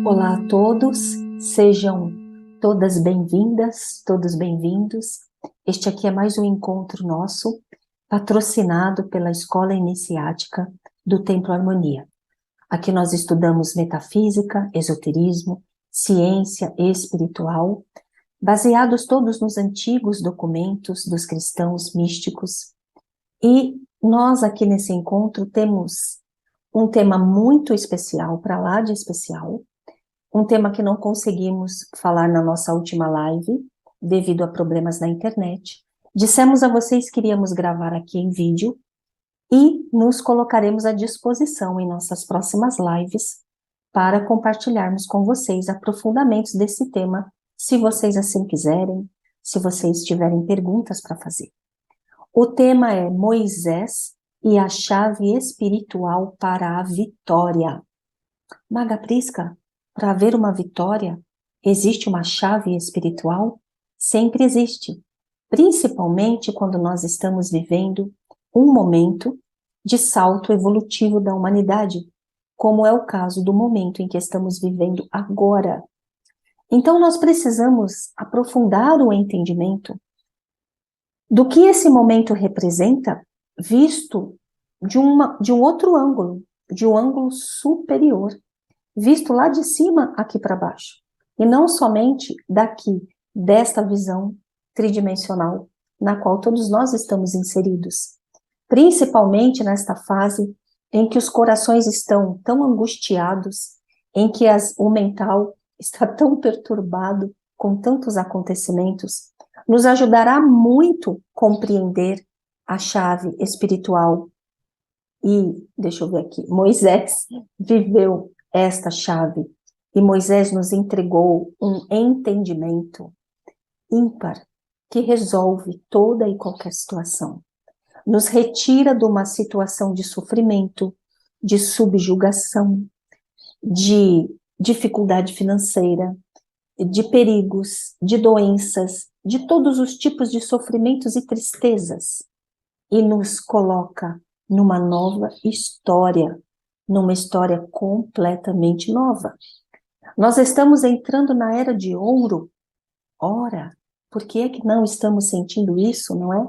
Olá a todos, sejam todas bem-vindas, todos bem-vindos. Este aqui é mais um encontro nosso, patrocinado pela Escola Iniciática do Templo Harmonia. Aqui nós estudamos metafísica, esoterismo, ciência espiritual, baseados todos nos antigos documentos dos cristãos místicos. E nós aqui nesse encontro temos um tema muito especial, para lá de especial, um tema que não conseguimos falar na nossa última live, devido a problemas na internet. Dissemos a vocês que iríamos gravar aqui em vídeo e nos colocaremos à disposição em nossas próximas lives para compartilharmos com vocês aprofundamentos desse tema, se vocês assim quiserem, se vocês tiverem perguntas para fazer. O tema é Moisés e a chave espiritual para a vitória. Maga Prisca, para haver uma vitória, existe uma chave espiritual? Sempre existe, principalmente quando nós estamos vivendo um momento de salto evolutivo da humanidade, como é o caso do momento em que estamos vivendo agora. Então nós precisamos aprofundar o entendimento do que esse momento representa, visto de um outro ângulo, de um ângulo superior, visto lá de cima aqui para baixo, e não somente daqui, desta visão tridimensional, na qual todos nós estamos inseridos, principalmente nesta fase em que os corações estão tão angustiados, em que o mental está tão perturbado com tantos acontecimentos, nos ajudará muito compreender a chave espiritual. E, deixa eu ver aqui, Moisés viveu esta chave, e Moisés nos entregou um entendimento ímpar, que resolve toda e qualquer situação. Nos retira de uma situação de sofrimento, de subjugação, de dificuldade financeira, de perigos, de doenças, de todos os tipos de sofrimentos e tristezas, e nos coloca numa nova história, numa história completamente nova. Nós estamos entrando na era de ouro. Ora, por que é que não estamos sentindo isso, não é?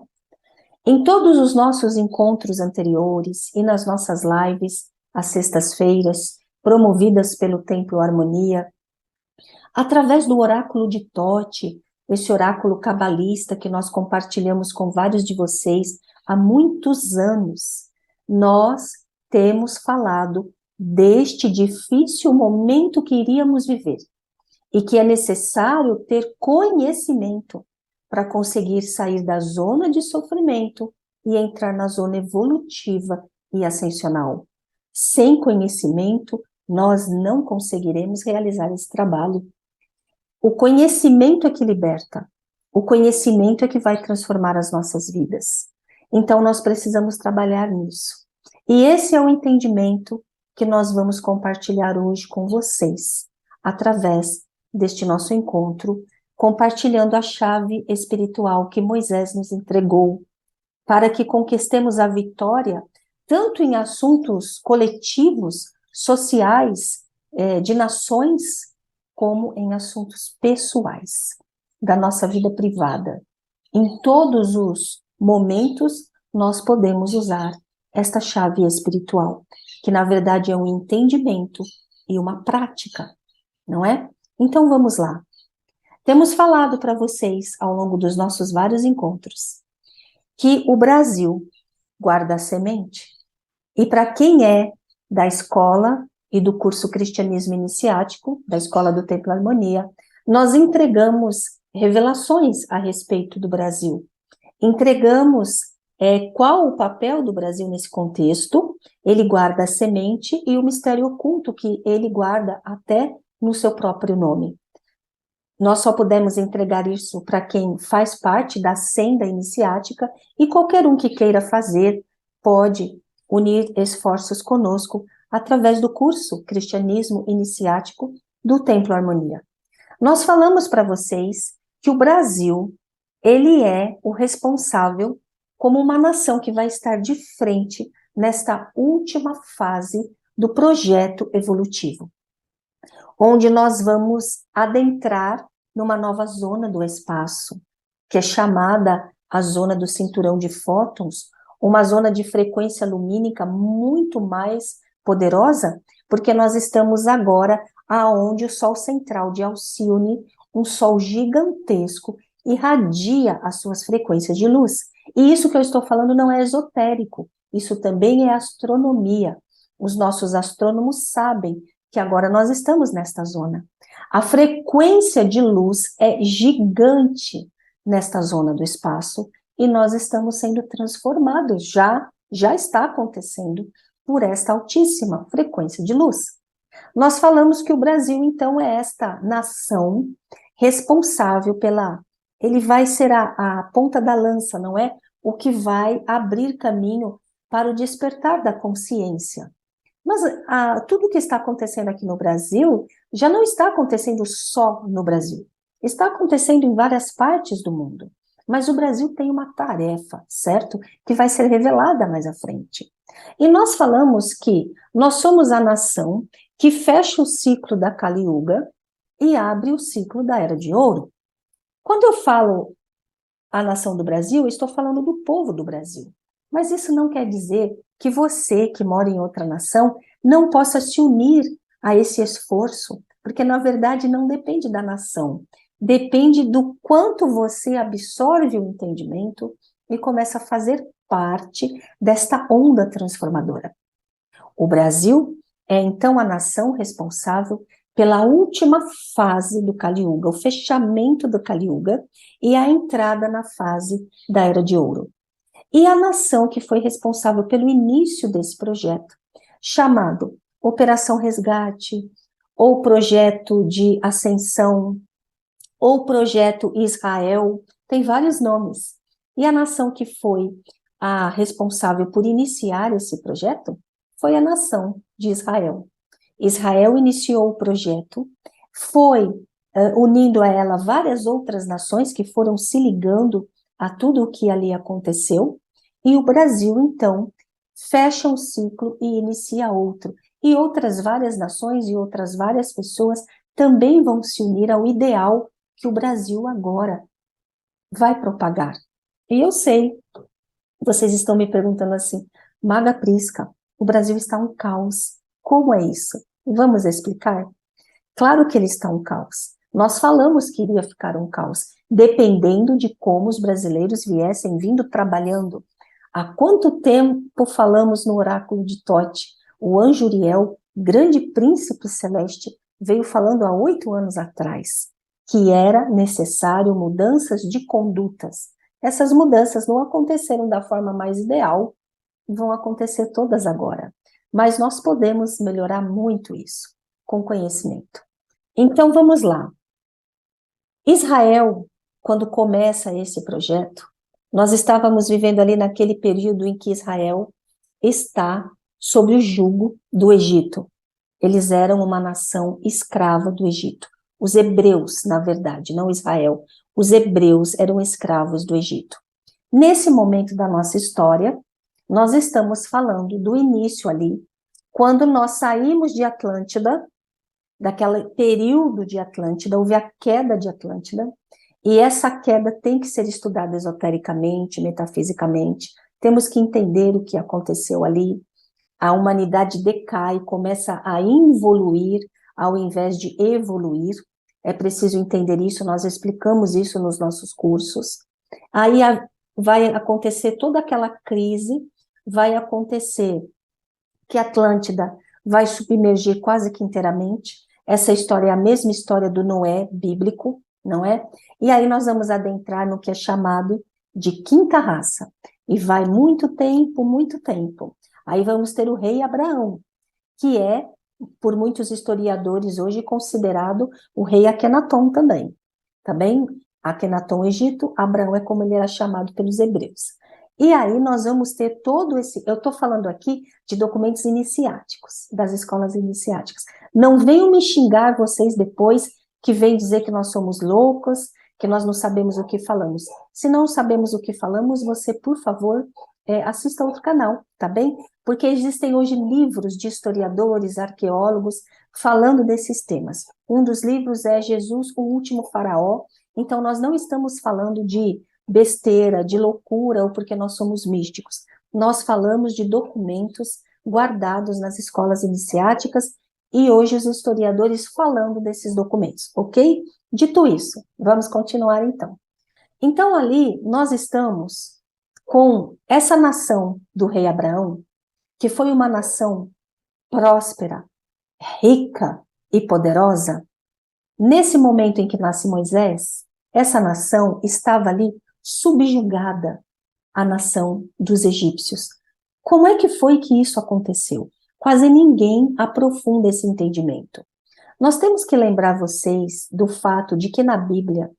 Em todos os nossos encontros anteriores e nas nossas lives, às sextas-feiras, promovidas pelo Templo Harmonia, através do oráculo de Tote, esse oráculo cabalista que nós compartilhamos com vários de vocês há muitos anos, nós temos falado deste difícil momento que iríamos viver e que é necessário ter conhecimento para conseguir sair da zona de sofrimento e entrar na zona evolutiva e ascensional. Sem conhecimento, nós não conseguiremos realizar esse trabalho. O conhecimento é que liberta, o conhecimento é que vai transformar as nossas vidas. Então, nós precisamos trabalhar nisso. E esse é o entendimento que nós vamos compartilhar hoje com vocês, através deste nosso encontro, compartilhando a chave espiritual que Moisés nos entregou, para que conquistemos a vitória, tanto em assuntos coletivos, sociais, de nações, como em assuntos pessoais, da nossa vida privada. Em todos os momentos, nós podemos usar esta chave espiritual, que na verdade é um entendimento e uma prática, não é? Então vamos lá. Temos falado para vocês, ao longo dos nossos vários encontros, que o Brasil guarda a semente, e para quem é da escola e do curso Cristianismo Iniciático, da Escola do Templo Harmonia, nós entregamos revelações a respeito do Brasil. Entregamos qual o papel do Brasil nesse contexto. Ele guarda a semente e o mistério oculto que ele guarda até no seu próprio nome. Nós só podemos entregar isso para quem faz parte da senda iniciática, e qualquer um que queira fazer pode unir esforços conosco através do curso Cristianismo Iniciático do Templo Harmonia. Nós falamos para vocês que o Brasil, ele é o responsável como uma nação que vai estar de frente nesta última fase do projeto evolutivo. onde nós vamos adentrar numa nova zona do espaço, que é chamada a zona do cinturão de fótons, uma zona de frequência lumínica muito mais poderosa, porque nós estamos agora aonde o Sol central de Alcione, um Sol gigantesco, irradia as suas frequências de luz. E isso que eu estou falando não é esotérico, isso também é astronomia. Os nossos astrônomos sabem que agora nós estamos nesta zona. A frequência de luz é gigante nesta zona do espaço e nós estamos sendo transformados, já está acontecendo por esta altíssima frequência de luz. Nós falamos que o Brasil, então, é esta nação responsável pela... Ele vai ser a ponta da lança, não é? O que vai abrir caminho para o despertar da consciência. Mas tudo que está acontecendo aqui no Brasil já não está acontecendo só no Brasil. Está acontecendo em várias partes do mundo. Mas o Brasil tem uma tarefa, certo? Que vai ser revelada mais à frente. E nós falamos que nós somos a nação que fecha o ciclo da Kali Yuga e abre o ciclo da Era de Ouro. Quando eu falo a nação do Brasil, eu estou falando do povo do Brasil. Mas isso não quer dizer que você, que mora em outra nação, não possa se unir a esse esforço, porque na verdade não depende da nação, depende do quanto você absorve o entendimento e começa a fazer parte desta onda transformadora. O Brasil é então a nação responsável pela última fase do Kali Yuga, o fechamento do Kali Yuga e a entrada na fase da Era de Ouro. E a nação que foi responsável pelo início desse projeto, chamado Operação Resgate, ou Projeto de Ascensão, ou Projeto Israel, tem vários nomes. E a nação que foi a responsável por iniciar esse projeto foi a nação de Israel. Israel iniciou o projeto, foi unindo a ela várias outras nações que foram se ligando a tudo o que ali aconteceu, e o Brasil, então, fecha um ciclo e inicia outro. E outras várias nações e outras várias pessoas também vão se unir ao ideal que o Brasil agora vai propagar. E eu sei, vocês estão me perguntando assim, Maga Prisca, o Brasil está um caos. Como é isso? Vamos explicar? Claro que ele está um caos. Nós falamos que iria ficar um caos, dependendo de como os brasileiros viessem vindo trabalhando. Há quanto tempo falamos no oráculo de Tote? O anjo Uriel, grande príncipe celeste, veio falando há 8 anos atrás que era necessário mudanças de condutas. Essas mudanças não aconteceram da forma mais ideal, vão acontecer todas agora. Mas nós podemos melhorar muito isso com conhecimento. Então, vamos lá. Israel, quando começa esse projeto, nós estávamos vivendo ali naquele período em que Israel está sob o jugo do Egito. Eles eram uma nação escrava do Egito. Os hebreus, na verdade, não Israel. Os hebreus eram escravos do Egito. Nesse momento da nossa história, nós estamos falando do início ali, quando nós saímos de Atlântida, daquele período de Atlântida, houve a queda de Atlântida, e essa queda tem que ser estudada esotericamente, metafisicamente, temos que entender o que aconteceu ali, a humanidade decai, começa a involuir, ao invés de evoluir, é preciso entender isso, nós explicamos isso nos nossos cursos, aí vai acontecer toda aquela crise, vai acontecer que Atlântida vai submergir quase que inteiramente. Essa história é a mesma história do Noé bíblico, não é? E aí nós vamos adentrar no que é chamado de quinta raça. E vai muito tempo, muito tempo. Aí vamos ter o rei Abraão, que é, por muitos historiadores hoje, considerado o rei Akenaton também. Tá bem? Akenaton, Egito, Abraão é como ele era chamado pelos hebreus. E aí nós vamos ter todo esse... Eu estou falando aqui de documentos iniciáticos, das escolas iniciáticas. Não venham me xingar vocês depois, que vêm dizer que nós somos loucos, que nós não sabemos o que falamos. Se não sabemos o que falamos, você, por favor, assista outro canal, tá bem? Porque existem hoje livros de historiadores, arqueólogos, falando desses temas. Um dos livros é Jesus, o Último Faraó. Então, nós não estamos falando de besteira, de loucura, ou porque nós somos místicos. Nós falamos de documentos guardados nas escolas iniciáticas e hoje os historiadores falando desses documentos, ok? Dito isso, vamos continuar então. Então, ali, nós estamos com essa nação do rei Abraão, que foi uma nação próspera, rica e poderosa. Nesse momento em que nasce Moisés, essa nação estava ali subjugada à nação dos egípcios. Como é que foi que isso aconteceu? Quase ninguém aprofunda esse entendimento. Nós temos que lembrar vocês do fato de que na Bíblia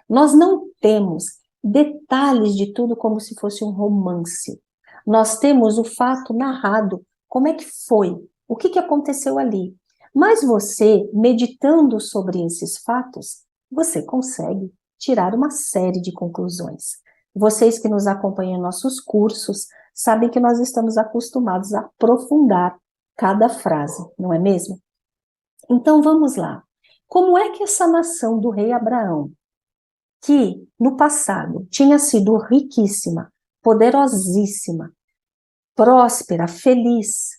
nós não temos detalhes de tudo como se fosse um romance. Nós temos o fato narrado, como é que foi, o que aconteceu ali. Mas você, meditando sobre esses fatos, você consegue tirar uma série de conclusões. Vocês que nos acompanham em nossos cursos, sabem que nós estamos acostumados a aprofundar cada frase, não é mesmo? Então vamos lá. Como é que essa nação do rei Abraão, que no passado tinha sido riquíssima, poderosíssima, próspera, feliz,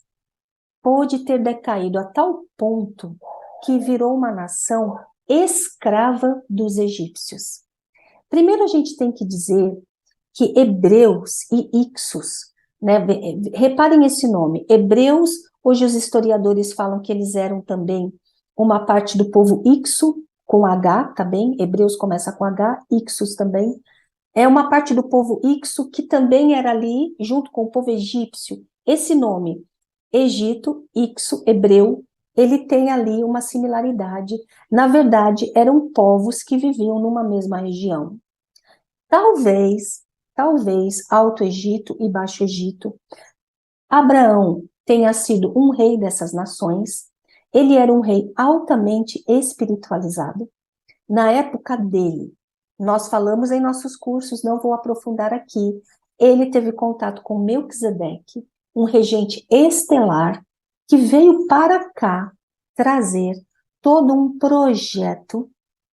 pôde ter decaído a tal ponto que virou uma nação escrava dos egípcios? Primeiro a gente tem que dizer que hebreus e Ixos, né, reparem esse nome, hebreus, hoje os historiadores falam que eles eram também uma parte do povo Ixo, com H também, hebreus começa com H, Ixos também, é uma parte do povo Ixo que também era ali, junto com o povo egípcio. Esse nome, Egito, Ixo, hebreu, ele tem ali uma similaridade. Na verdade, eram povos que viviam numa mesma região. Talvez Alto Egito e Baixo Egito, Abraão tenha sido um rei dessas nações. Ele era um rei altamente espiritualizado. Na época dele, nós falamos em nossos cursos, não vou aprofundar aqui, ele teve contato com Melquisedeque, um regente estelar, que veio para cá trazer todo um projeto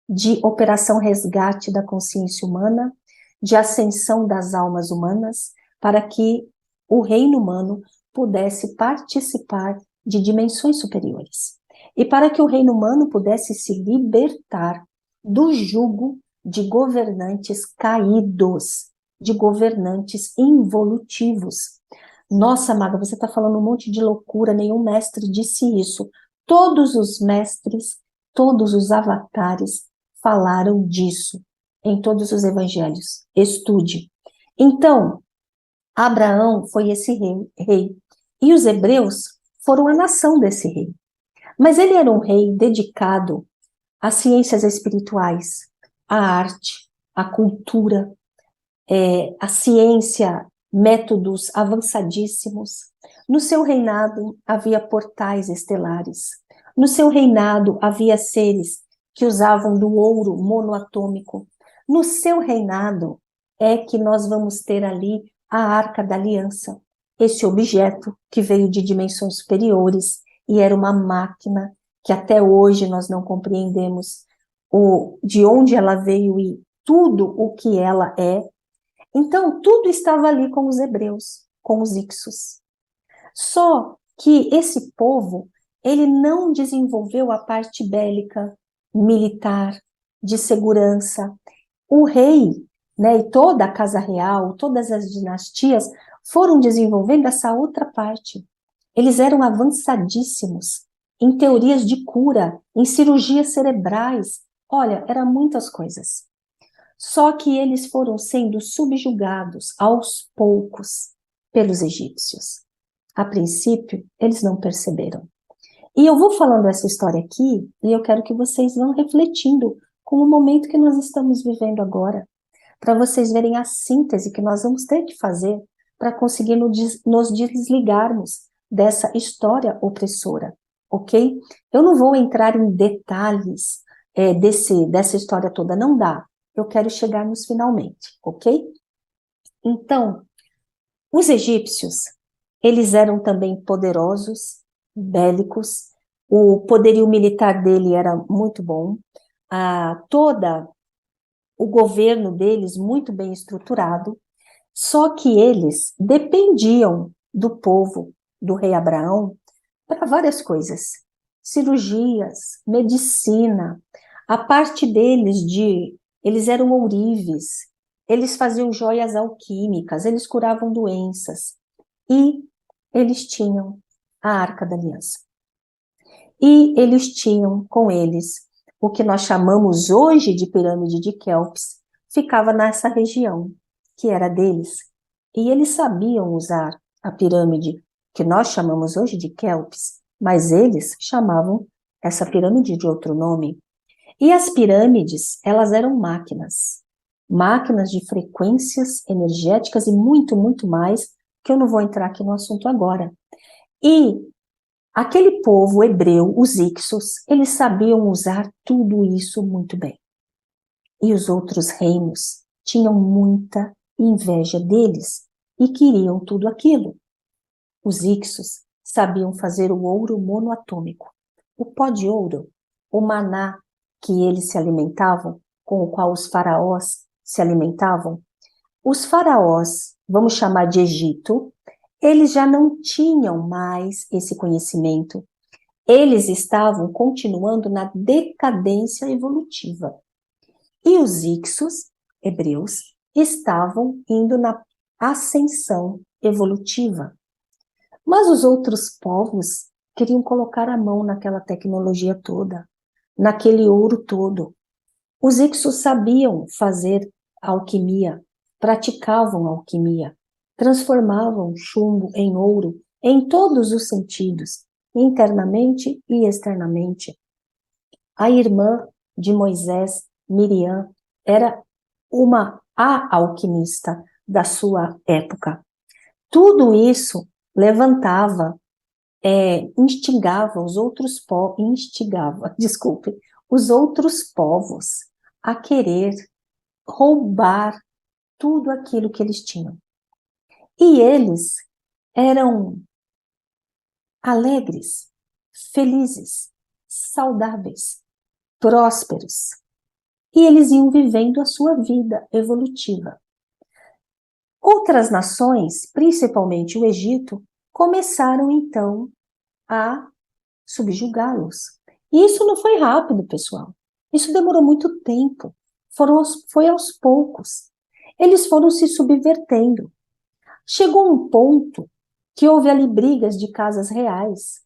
de operação resgate da consciência humana, de ascensão das almas humanas, para que o reino humano pudesse participar de dimensões superiores. E para que o reino humano pudesse se libertar do jugo de governantes caídos, de governantes involutivos. Nossa, Maga, você está falando um monte de loucura, nenhum mestre disse isso. Todos os mestres, todos os avatares falaram disso em todos os evangelhos. Estude. Então, Abraão foi esse rei. E os hebreus foram a nação desse rei. Mas ele era um rei dedicado às ciências espirituais, à arte, à cultura, à ciência, métodos avançadíssimos. No seu reinado havia portais estelares. No seu reinado havia seres que usavam do ouro monoatômico. No seu reinado é que nós vamos ter ali a Arca da Aliança, esse objeto que veio de dimensões superiores e era uma máquina que até hoje nós não compreendemos de onde ela veio e tudo o que ela é. Então, tudo estava ali com os hebreus, com os Ixos. Só que esse povo, ele não desenvolveu a parte bélica, militar, de segurança. O rei, né, e toda a casa real, todas as dinastias foram desenvolvendo essa outra parte. Eles eram avançadíssimos em teorias de cura, em cirurgias cerebrais. Olha, eram muitas coisas. Só que eles foram sendo subjugados aos poucos pelos egípcios. A princípio, eles não perceberam. E eu vou falando essa história aqui, e eu quero que vocês vão refletindo com o momento que nós estamos vivendo agora, para vocês verem a síntese que nós vamos ter que fazer para conseguir nos desligarmos dessa história opressora, ok? Eu não vou entrar em detalhes dessa história toda, não dá. Eu quero chegar nos finalmente, ok? Então, os egípcios, eles eram também poderosos, bélicos, o poderio militar dele era muito bom, todo o governo deles muito bem estruturado, só que eles dependiam do povo, do rei Abraão, para várias coisas, cirurgias, medicina, a parte deles eles eram ourives, eles faziam joias alquímicas, eles curavam doenças, e eles tinham a Arca da Aliança. E eles tinham com eles o que nós chamamos hoje de pirâmide de Quéops, ficava nessa região, que era deles. E eles sabiam usar a pirâmide, que nós chamamos hoje de Quéops, mas eles chamavam essa pirâmide de outro nome. E as pirâmides, elas eram máquinas de frequências energéticas e muito, muito mais, que eu não vou entrar aqui no assunto agora. E aquele povo hebreu, os Ixos, eles sabiam usar tudo isso muito bem. E os outros reinos tinham muita inveja deles e queriam tudo aquilo. Os Ixos sabiam fazer o ouro monoatômico, o pó de ouro, o maná que eles se alimentavam, com o qual os faraós se alimentavam. Os faraós, vamos chamar de Egito, eles já não tinham mais esse conhecimento. Eles estavam continuando na decadência evolutiva. E os Ixos, hebreus, estavam indo na ascensão evolutiva. Mas os outros povos queriam colocar a mão naquela tecnologia toda, naquele ouro todo. Os Ixos sabiam fazer alquimia, praticavam alquimia, transformavam chumbo em ouro em todos os sentidos, internamente e externamente. A irmã de Moisés, Miriam, era a alquimista da sua época. Tudo isso levantava, instigava os outros os outros povos a querer roubar tudo aquilo que eles tinham. E eles eram alegres, felizes, saudáveis, prósperos. E eles iam vivendo a sua vida evolutiva. Outras nações, principalmente o Egito, começaram então a subjugá-los. E isso não foi rápido, pessoal. Isso demorou muito tempo. Foi aos poucos. Eles foram se subvertendo. Chegou um ponto que houve ali brigas de casas reais.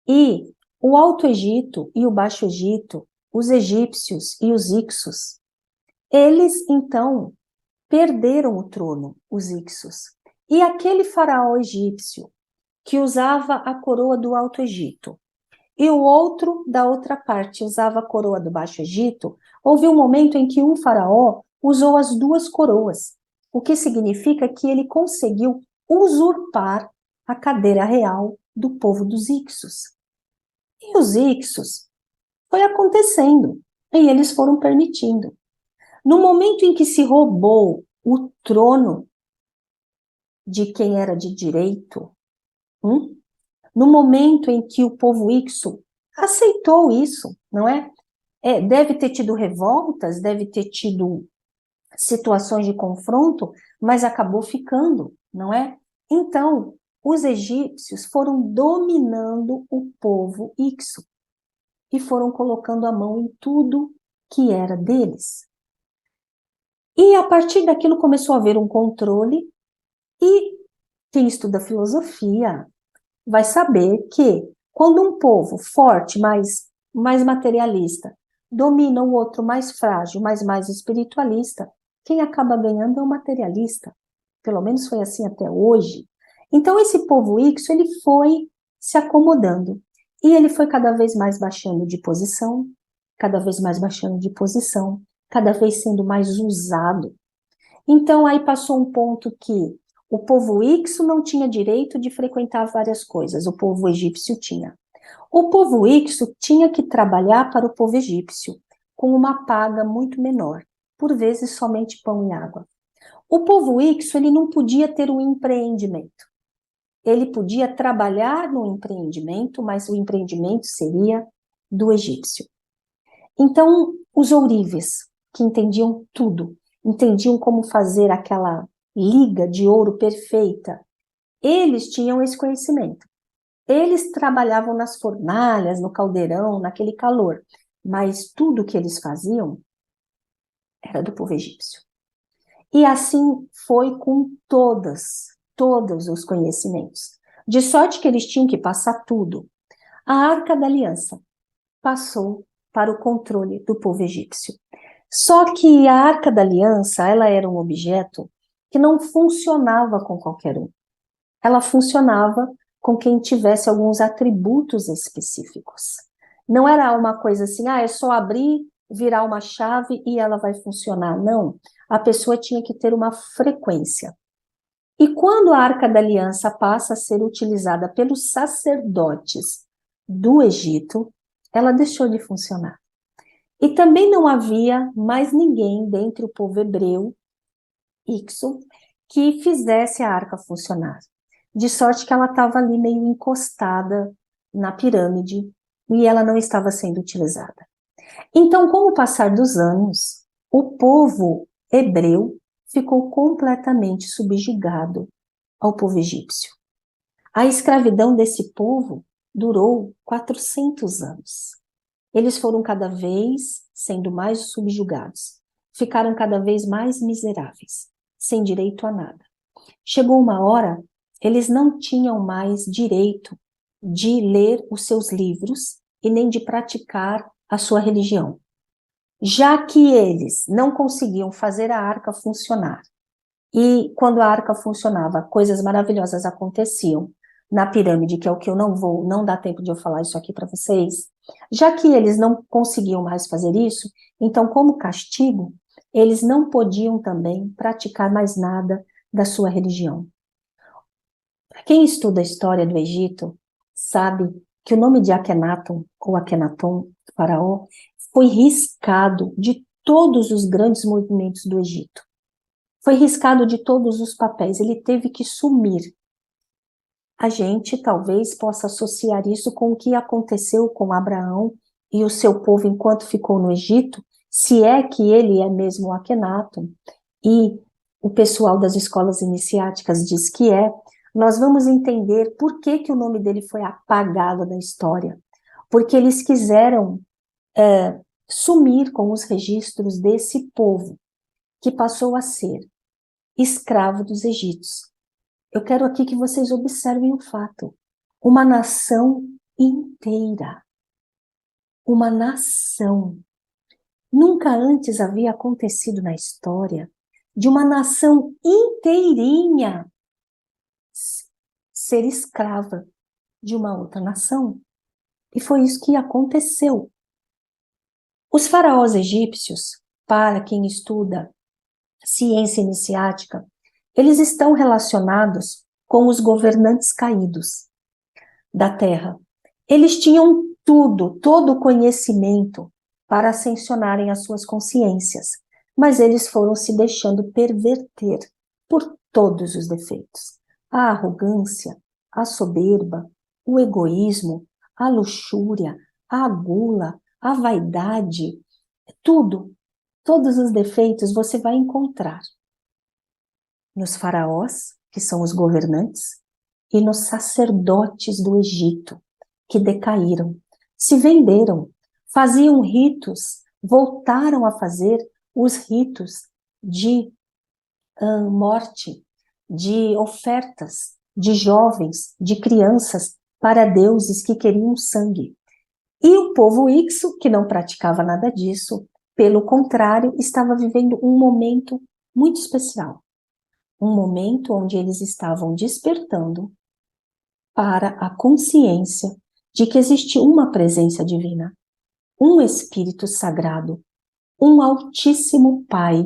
E o Alto Egito e o Baixo Egito, os egípcios e os Ixos, eles então perderam o trono, os Ixos. E aquele faraó egípcio que usava a coroa do Alto Egito e o outro da outra parte usava a coroa do Baixo Egito, houve um momento em que um faraó usou as duas coroas, o que significa que ele conseguiu usurpar a cadeira real do povo dos Ixos. E os Ixos foi acontecendo, e eles foram permitindo. No momento em que se roubou o trono de quem era de direito, no momento em que o povo Ixo aceitou isso, não é? Deve ter tido revoltas, deve ter tido situações de confronto, mas acabou ficando, não é? Então, os egípcios foram dominando o povo Ixo e foram colocando a mão em tudo que era deles. E a partir daquilo começou a haver um controle, e quem estuda filosofia vai saber que quando um povo forte, mais materialista, domina o outro mais frágil, mais espiritualista, quem acaba ganhando é o materialista. Pelo menos foi assim até hoje. Então esse povo Ixo, ele foi se acomodando. E ele foi cada vez mais baixando de posição, cada vez mais baixando de posição, cada vez sendo mais usado. Então aí passou um ponto que o povo Ixo não tinha direito de frequentar várias coisas, o povo egípcio tinha. O povo Ixo tinha que trabalhar para o povo egípcio, com uma paga muito menor, por vezes somente pão e água. O povo Ixo, ele não podia ter um empreendimento. ele podia trabalhar no empreendimento, mas o empreendimento seria do egípcio. Então, os ourives, que entendiam tudo, entendiam como fazer aquela liga de ouro perfeita, eles tinham esse conhecimento. Eles trabalhavam nas fornalhas, no caldeirão, naquele calor, mas tudo que eles faziam era do povo egípcio. E assim foi com todos os conhecimentos. De sorte que eles tinham que passar tudo. A Arca da Aliança passou para o controle do povo egípcio. Só que a Arca da Aliança, ela era um objeto que não funcionava com qualquer um. Ela funcionava com quem tivesse alguns atributos específicos. Não era uma coisa assim, é só abrir, virar uma chave e ela vai funcionar. Não, a pessoa tinha que ter uma frequência. E quando a Arca da Aliança passa a ser utilizada pelos sacerdotes do Egito, ela deixou de funcionar. E também não havia mais ninguém dentre o povo hebreu, Ixo, que fizesse a arca funcionar. De sorte que ela estava ali meio encostada na pirâmide e ela não estava sendo utilizada. Então, com o passar dos anos, o povo hebreu ficou completamente subjugado ao povo egípcio. A escravidão desse povo durou 400 anos. Eles foram cada vez sendo mais subjugados, ficaram cada vez mais miseráveis, sem direito a nada. Chegou uma hora, eles não tinham mais direito de ler os seus livros e nem de praticar a sua religião. Já que eles não conseguiam fazer a arca funcionar, e quando a arca funcionava, coisas maravilhosas aconteciam na pirâmide, que é o que eu não dá tempo de eu falar isso aqui para vocês, já que eles não conseguiam mais fazer isso, então, como castigo, eles não podiam também praticar mais nada da sua religião. Quem estuda a história do Egito sabe que o nome de Akhenaton, ou Akhenaton, faraó, foi riscado de todos os grandes movimentos do Egito. Foi riscado de todos os papéis, ele teve que sumir. A gente talvez possa associar isso com o que aconteceu com Abraão e o seu povo enquanto ficou no Egito, se é que ele é mesmo Akhenaton, e o pessoal das escolas iniciáticas diz que é. Nós vamos entender por que o nome dele foi apagado da história. Porque eles quiseram sumir com os registros desse povo, que passou a ser escravo dos egípcios. Eu quero aqui que vocês observem o fato. Uma nação inteira. Uma nação. Nunca antes havia acontecido na história de uma nação inteirinha ser escrava de uma outra nação. E foi isso que aconteceu. Os faraós egípcios, para quem estuda ciência iniciática, eles estão relacionados com os governantes caídos da terra. Eles tinham todo o conhecimento para ascensionarem as suas consciências, mas eles foram se deixando perverter por todos os defeitos. A arrogância, a soberba, o egoísmo, a luxúria, a gula, a vaidade, todos os defeitos você vai encontrar nos faraós, que são os governantes, e nos sacerdotes do Egito, que decaíram, se venderam, faziam ritos, voltaram a fazer os ritos de morte, de ofertas, de jovens, de crianças para deuses que queriam sangue. E o povo Ixo, que não praticava nada disso, pelo contrário, estava vivendo um momento muito especial. Um momento onde eles estavam despertando para a consciência de que existe uma presença divina, um Espírito Sagrado, um Altíssimo Pai,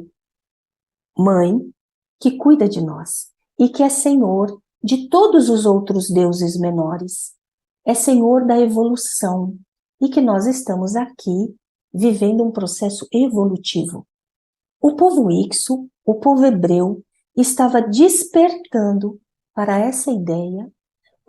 Mãe, que cuida de nós e que é Senhor de todos os outros deuses menores, é Senhor da evolução e que nós estamos aqui vivendo um processo evolutivo. O povo Ixo, o povo hebreu, estava despertando para essa ideia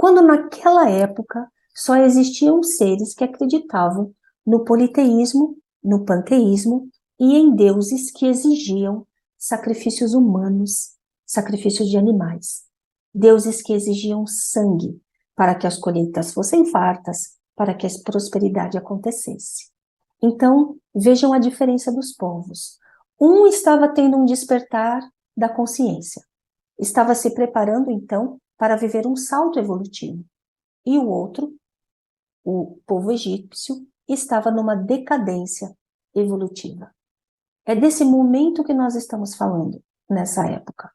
Quando naquela época só existiam seres que acreditavam no politeísmo, no panteísmo e em deuses que exigiam sacrifícios humanos, sacrifícios de animais. Deuses que exigiam sangue para que as colheitas fossem fartas, para que a prosperidade acontecesse. Então, vejam a diferença dos povos. Um estava tendo um despertar da consciência. Estava se preparando, então, para viver um salto evolutivo. E o outro, o povo egípcio, estava numa decadência evolutiva. É desse momento que nós estamos falando, nessa época.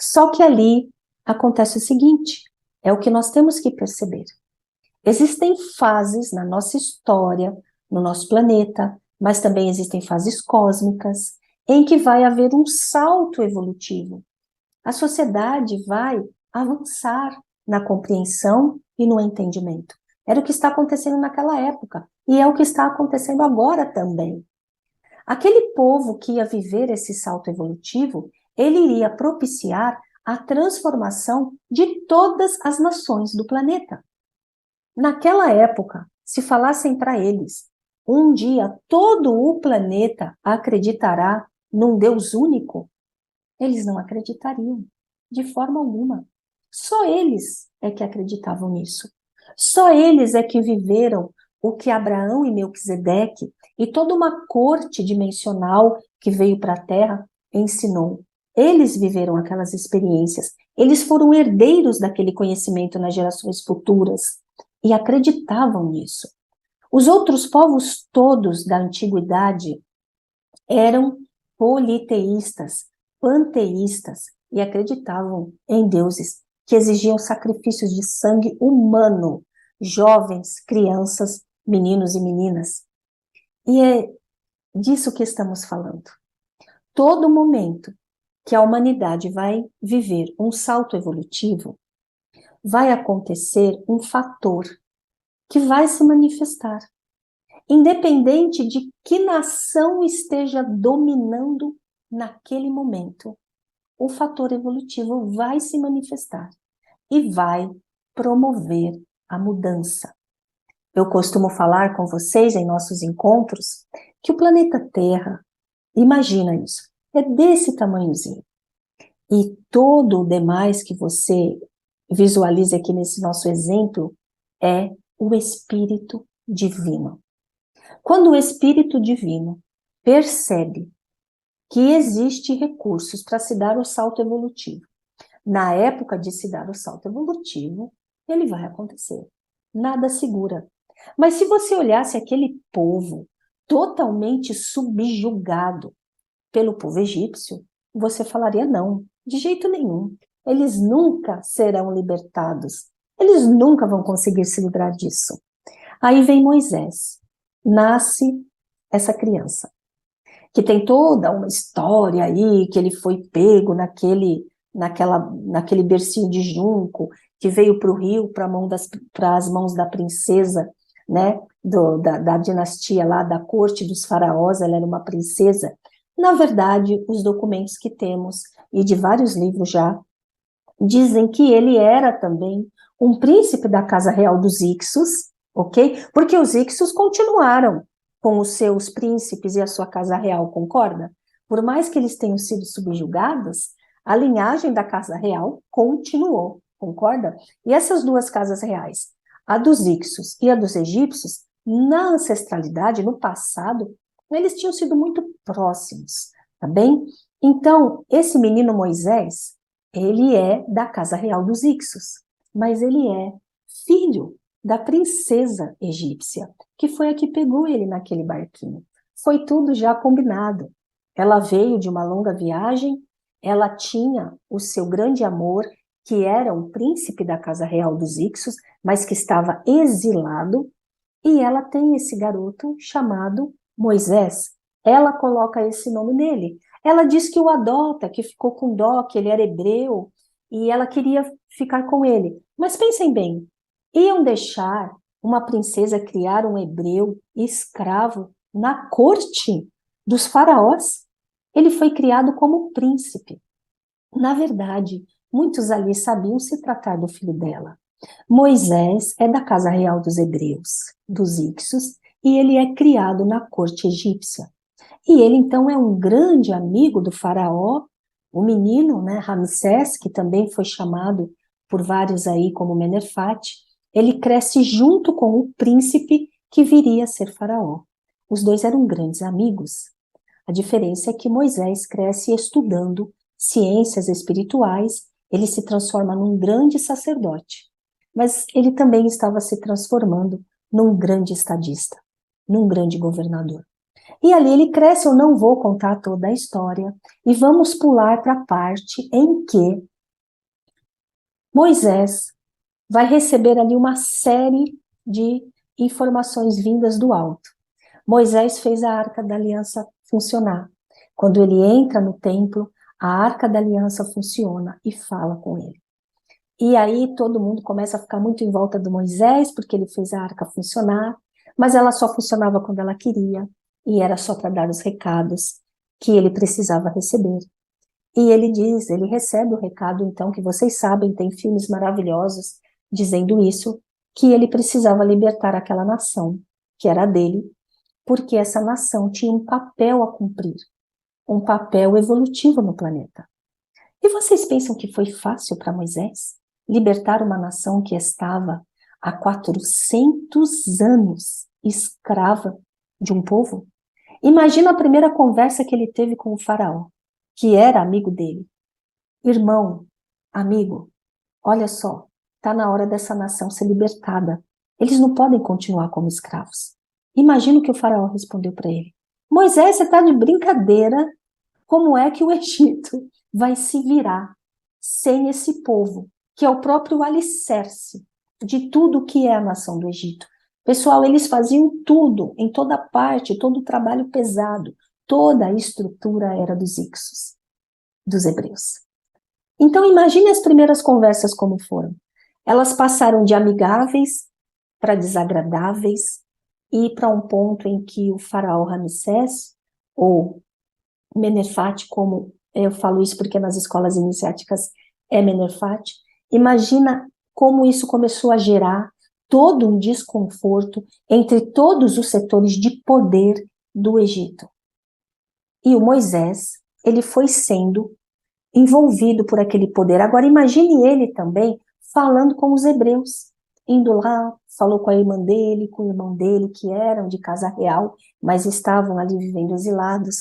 Só que ali acontece o seguinte, é o que nós temos que perceber. Existem fases na nossa história, no nosso planeta, mas também existem fases cósmicas, em que vai haver um salto evolutivo. A sociedade vai avançar na compreensão e no entendimento. Era o que está acontecendo naquela época, e é o que está acontecendo agora também. Aquele povo que ia viver esse salto evolutivo, ele iria propiciar a transformação de todas as nações do planeta. Naquela época, se falassem para eles, um dia todo o planeta acreditará num Deus único, eles não acreditariam, de forma alguma. Só eles é que acreditavam nisso. Só eles é que viveram o que Abraão e Melquisedeque e toda uma corte dimensional que veio para a Terra ensinou. Eles viveram aquelas experiências. Eles foram herdeiros daquele conhecimento nas gerações futuras e acreditavam nisso. Os outros povos todos da antiguidade eram politeístas, panteístas e acreditavam em deuses que exigiam sacrifícios de sangue humano, jovens, crianças, meninos e meninas. E é disso que estamos falando. Todo momento que a humanidade vai viver um salto evolutivo, vai acontecer um fator que vai se manifestar. Independente de que nação esteja dominando naquele momento, o fator evolutivo vai se manifestar e vai promover a mudança. Eu costumo falar com vocês em nossos encontros que o planeta Terra, imagina isso, é desse tamanhozinho. E todo o demais que você visualiza aqui nesse nosso exemplo é o Espírito Divino. Quando o Espírito Divino percebe que existe recursos para se dar o salto evolutivo, na época de se dar o salto evolutivo, ele vai acontecer. Nada segura. Mas se você olhasse aquele povo totalmente subjugado pelo povo egípcio, você falaria não, de jeito nenhum. Eles nunca serão libertados. Eles nunca vão conseguir se livrar disso. Aí vem Moisés. Nasce essa criança, que tem toda uma história aí, que ele foi pego naquele bercinho de junco, que veio para o rio para as mãos da princesa, né, da dinastia lá, da corte dos faraós, ela era uma princesa. Na verdade, os documentos que temos, e de vários livros já, dizem que ele era também um príncipe da casa real dos Ixos, ok? Porque os Ixos continuaram com os seus príncipes e a sua casa real, concorda? Por mais que eles tenham sido subjugados, a linhagem da casa real continuou, concorda? E essas duas casas reais, a dos Ixos e a dos egípcios, na ancestralidade, no passado, eles tinham sido muito próximos, tá bem? Então, esse menino Moisés, ele é da casa real dos Ixos, mas ele é filho da princesa egípcia, que foi a que pegou ele naquele barquinho. Foi tudo já combinado. Ela veio de uma longa viagem, ela tinha o seu grande amor, que era um príncipe da casa real dos Ixos, mas que estava exilado, e ela tem esse garoto chamado Moisés. Ela coloca esse nome nele. Ela diz que o adota, que ficou com dó, que ele era hebreu, e ela queria ficar com ele. Mas pensem bem, iam deixar uma princesa criar um hebreu escravo na corte dos faraós? Ele foi criado como príncipe. Na verdade, muitos ali sabiam se tratar do filho dela. Moisés é da casa real dos hebreus, dos Ixos, e ele é criado na corte egípcia. E ele, então, é um grande amigo do faraó, o menino, né, Ramsés, que também foi chamado por vários aí como Menerfate, ele cresce junto com o príncipe que viria a ser faraó. Os dois eram grandes amigos. A diferença é que Moisés cresce estudando ciências espirituais, ele se transforma num grande sacerdote, mas ele também estava se transformando num grande estadista, num grande governador. E ali ele cresce, eu não vou contar toda a história, e vamos pular para a parte em que Moisés vai receber ali uma série de informações vindas do alto. Moisés fez a Arca da Aliança funcionar. Quando ele entra no templo, a Arca da Aliança funciona e fala com ele. E aí todo mundo começa a ficar muito em volta do Moisés, porque ele fez a arca funcionar, mas ela só funcionava quando ela queria, e era só para dar os recados que ele precisava receber. E ele diz, ele recebe o recado, então, que vocês sabem, tem filmes maravilhosos dizendo isso, que ele precisava libertar aquela nação, que era dele, porque essa nação tinha um papel a cumprir, um papel evolutivo no planeta. E vocês pensam que foi fácil para Moisés libertar uma nação que estava há 400 anos escrava de um povo? Imagina a primeira conversa que ele teve com o faraó, que era amigo dele. Irmão, amigo, olha só, está na hora dessa nação ser libertada. Eles não podem continuar como escravos. Imagina o que o faraó respondeu para ele. Moisés, você está de brincadeira? Como é que o Egito vai se virar sem esse povo, que é o próprio alicerce de tudo que é a nação do Egito? Pessoal, eles faziam tudo, em toda parte, todo o trabalho pesado, toda a estrutura era dos Ixos, dos hebreus. Então imagine as primeiras conversas como foram. Elas passaram de amigáveis para desagradáveis e para um ponto em que o faraó Ramsés, ou Menerfate, como eu falo isso porque nas escolas iniciáticas é Menerfate, imagina como isso começou a gerar todo um desconforto entre todos os setores de poder do Egito. E o Moisés, ele foi sendo envolvido por aquele poder. Agora imagine ele também falando com os hebreus, indo lá, falou com a irmã dele, com o irmão dele, que eram de casa real, mas estavam ali vivendo exilados.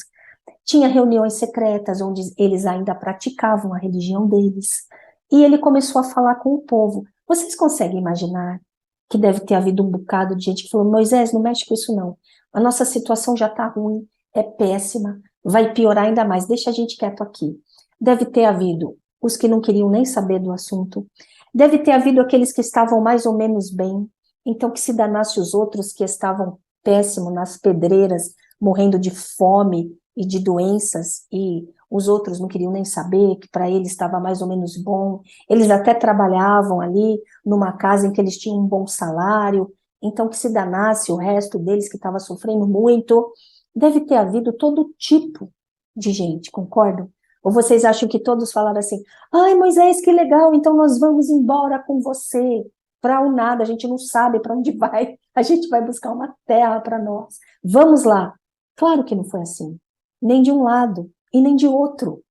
Tinha reuniões secretas onde eles ainda praticavam a religião deles. E ele começou a falar com o povo. Vocês conseguem imaginar que deve ter havido um bocado de gente que falou: Moisés, não mexe com isso não. A nossa situação já está ruim, é péssima, vai piorar ainda mais, deixa a gente quieto aqui. Deve ter havido os que não queriam nem saber do assunto. Deve ter havido aqueles que estavam mais ou menos bem. Então que se danasse os outros que estavam péssimo nas pedreiras, morrendo de fome e de doenças, e os outros não queriam nem saber, que para eles estava mais ou menos bom. Eles até trabalhavam ali numa casa em que eles tinham um bom salário, então que se danasse o resto deles que estava sofrendo muito. Deve ter havido todo tipo de gente, concordam? Ou vocês acham que todos falaram assim: ai, Moisés, que legal, então nós vamos embora com você para o nada, a gente não sabe para onde vai, a gente vai buscar uma terra para nós. Vamos lá. Claro que não foi assim, nem de um lado e nem de outro.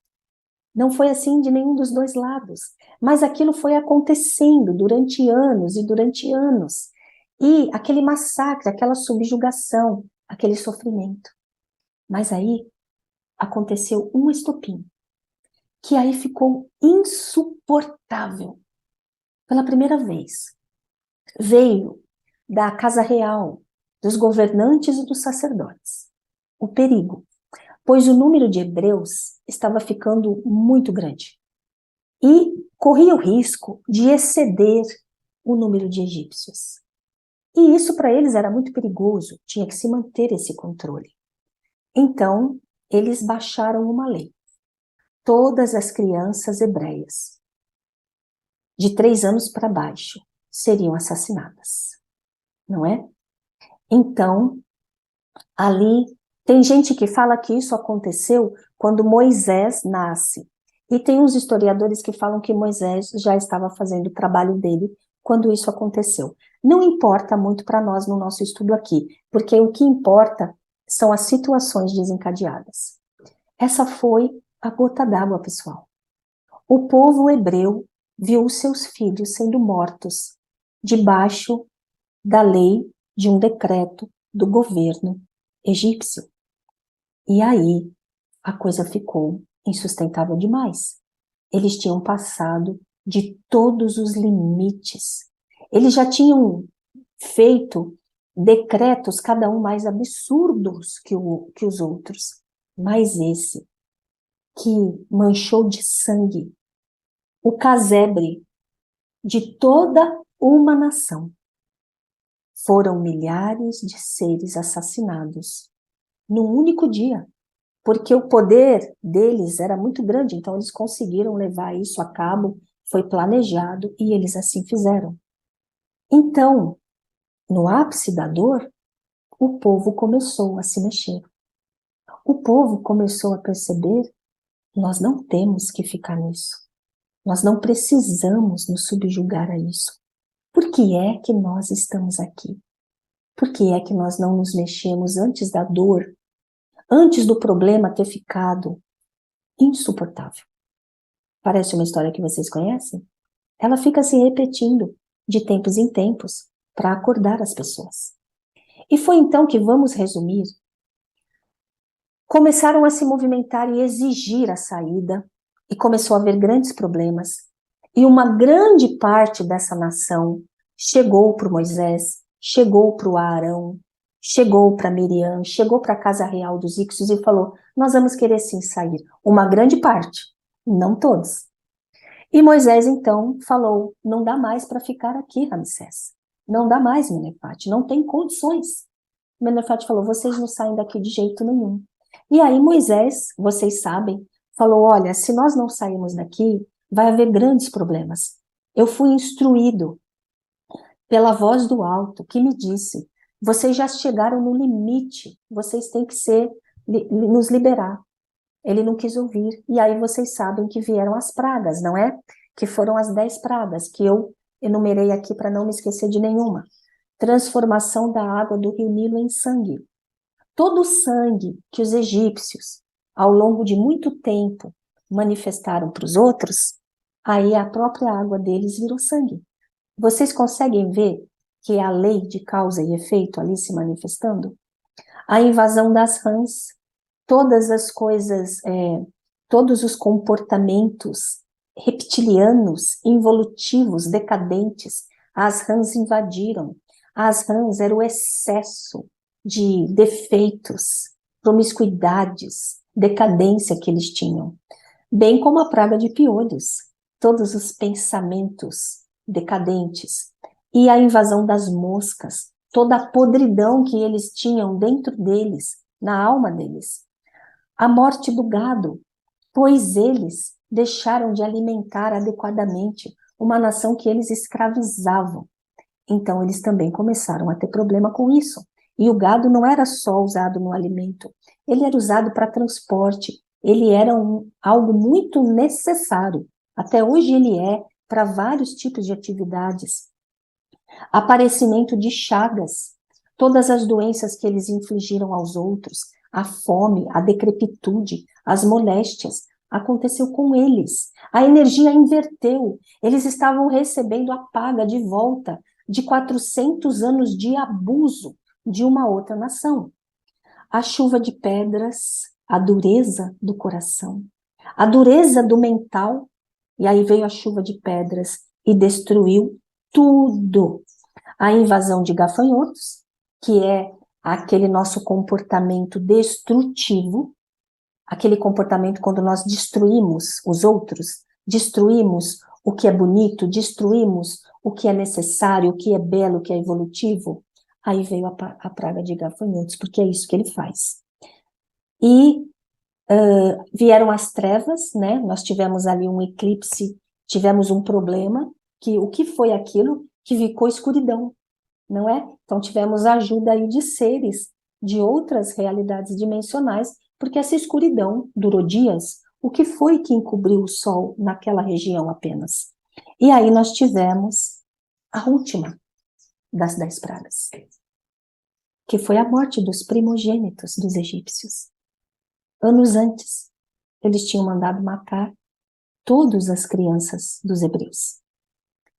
Não foi assim de nenhum dos dois lados. Mas aquilo foi acontecendo durante anos e durante anos. E aquele massacre, aquela subjugação, aquele sofrimento. Mas aí aconteceu um estopim, que aí ficou insuportável. Pela primeira vez, veio da casa real, dos governantes e dos sacerdotes, o perigo, pois o número de hebreus estava ficando muito grande e corria o risco de exceder o número de egípcios. E isso para eles era muito perigoso, tinha que se manter esse controle. Então, eles baixaram uma lei. Todas as crianças hebreias de 3 anos para baixo seriam assassinadas, não é? Então, ali, tem gente que fala que isso aconteceu quando Moisés nasce, e tem uns historiadores que falam que Moisés já estava fazendo o trabalho dele quando isso aconteceu. Não importa muito para nós no nosso estudo aqui, porque o que importa são as situações desencadeadas. Essa foi a gota d'água, pessoal. O povo hebreu viu os seus filhos sendo mortos debaixo da lei de um decreto do governo egípcio. E aí a coisa ficou insustentável demais. Eles tinham passado de todos os limites. Eles já tinham feito decretos, cada um mais absurdos que os outros. Mas esse, que manchou de sangue o casebre de toda uma nação, foram milhares de seres assassinados num único dia, porque o poder deles era muito grande, então eles conseguiram levar isso a cabo, foi planejado e eles assim fizeram. Então, no ápice da dor, o povo começou a se mexer. O povo começou a perceber: nós não temos que ficar nisso. Nós não precisamos nos subjugar a isso. Por que é que nós estamos aqui? Por que é que nós não nos mexemos antes da dor, antes do problema ter ficado insuportável? Parece uma história que vocês conhecem? Ela fica se repetindo de tempos em tempos para acordar as pessoas. E foi então que, vamos resumir, começaram a se movimentar e exigir a saída, e começou a haver grandes problemas. E uma grande parte dessa nação chegou para Moisés, chegou para o Arão, chegou para Miriam, chegou para a casa real dos Ixos e falou: nós vamos querer sim sair. Uma grande parte, não todos. E Moisés então falou: não dá mais para ficar aqui, Ramsés. Não dá mais, Menefate, não tem condições. Menefate falou: vocês não saem daqui de jeito nenhum. E aí Moisés, vocês sabem, falou: olha, se nós não sairmos daqui, vai haver grandes problemas. Eu fui instruído pela voz do alto que me disse: vocês já chegaram no limite, vocês têm que nos liberar. Ele não quis ouvir. E aí vocês sabem que vieram as pragas, não é? Que foram as 10 pragas, que eu enumerei aqui para não me esquecer de nenhuma. Transformação da água do rio Nilo em sangue. Todo o sangue que os egípcios, ao longo de muito tempo, manifestaram para os outros, aí a própria água deles virou sangue. Vocês conseguem ver que é a lei de causa e efeito ali se manifestando? A invasão das rãs, todas as coisas, todos os comportamentos reptilianos, involutivos, decadentes, as rãs invadiram. As rãs era o excesso de defeitos, promiscuidades, decadência que eles tinham, bem como a praga de piolhos, todos os pensamentos decadentes, e a invasão das moscas, toda a podridão que eles tinham dentro deles, na alma deles. A morte do gado, pois eles deixaram de alimentar adequadamente uma nação que eles escravizavam. Então eles também começaram a ter problema com isso. E o gado não era só usado no alimento, ele era usado para transporte, ele era algo muito necessário. Até hoje ele é para vários tipos de atividades. Aparecimento de chagas, todas as doenças que eles infligiram aos outros, a fome, a decrepitude, as moléstias, aconteceu com eles. A energia inverteu, eles estavam recebendo a paga de volta de 400 anos de abuso de uma outra nação. A chuva de pedras, a dureza do coração, a dureza do mental, e aí veio a chuva de pedras e destruiu tudo. A invasão de gafanhotos, que é aquele nosso comportamento destrutivo, aquele comportamento quando nós destruímos os outros, destruímos o que é bonito, destruímos o que é necessário, o que é belo, o que é evolutivo. Aí veio a praga de gafanhotos, porque é isso que ele faz. E vieram as trevas, né? Nós tivemos ali um eclipse, tivemos um problema, que o que foi aquilo? Que ficou escuridão, não é? Então tivemos a ajuda aí de seres de outras realidades dimensionais, porque essa escuridão durou dias. O que foi que encobriu o sol naquela região apenas? E aí nós tivemos a última das 10 pragas, que foi a morte dos primogênitos dos egípcios. Anos antes, eles tinham mandado matar todas as crianças dos hebreus.